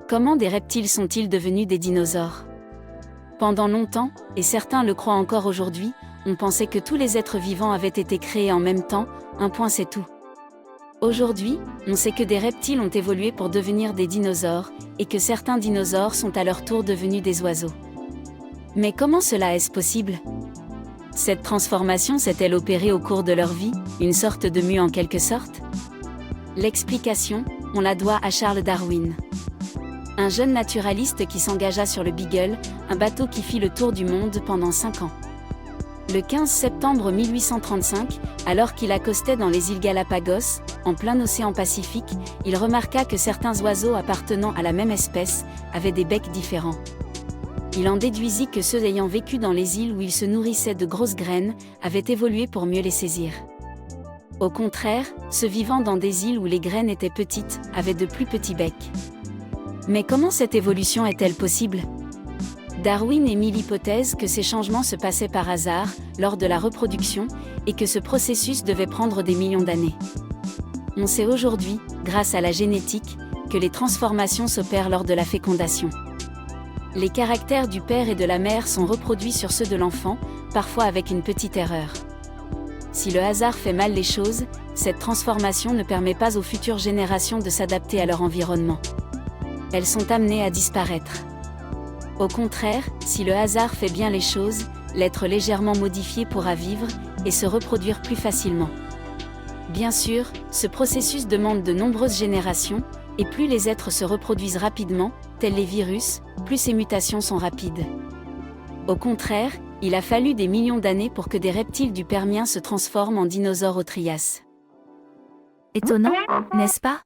Comment des reptiles sont-ils devenus des dinosaures? Pendant longtemps, et certains le croient encore aujourd'hui, on pensait que tous les êtres vivants avaient été créés en même temps, un point c'est tout. Aujourd'hui, on sait que des reptiles ont évolué pour devenir des dinosaures, et que certains dinosaures sont à leur tour devenus des oiseaux. Mais comment cela est-ce possible? Cette transformation s'est-elle opérée au cours de leur vie, une sorte de mue en quelque sorte? L'explication, on la doit à Charles Darwin. Un jeune naturaliste qui s'engagea sur le Beagle, un bateau qui fit le tour du monde pendant 5 ans. Le 15 septembre 1835, alors qu'il accostait dans les îles Galapagos, en plein océan Pacifique, il remarqua que certains oiseaux appartenant à la même espèce avaient des becs différents. Il en déduisit que ceux ayant vécu dans les îles où ils se nourrissaient de grosses graines avaient évolué pour mieux les saisir. Au contraire, ceux vivant dans des îles où les graines étaient petites avaient de plus petits becs. Mais comment cette évolution est-elle possible? Darwin émit l'hypothèse que ces changements se passaient par hasard, lors de la reproduction, et que ce processus devait prendre des millions d'années. On sait aujourd'hui, grâce à la génétique, que les transformations s'opèrent lors de la fécondation. Les caractères du père et de la mère sont reproduits sur ceux de l'enfant, parfois avec une petite erreur. Si le hasard fait mal les choses, cette transformation ne permet pas aux futures générations de s'adapter à leur environnement. Elles sont amenées à disparaître. Au contraire, si le hasard fait bien les choses, l'être légèrement modifié pourra vivre et se reproduire plus facilement. Bien sûr, ce processus demande de nombreuses générations, et plus les êtres se reproduisent rapidement, tels les virus, plus ces mutations sont rapides. Au contraire, il a fallu des millions d'années pour que des reptiles du Permien se transforment en dinosaures au Trias. Étonnant, n'est-ce pas?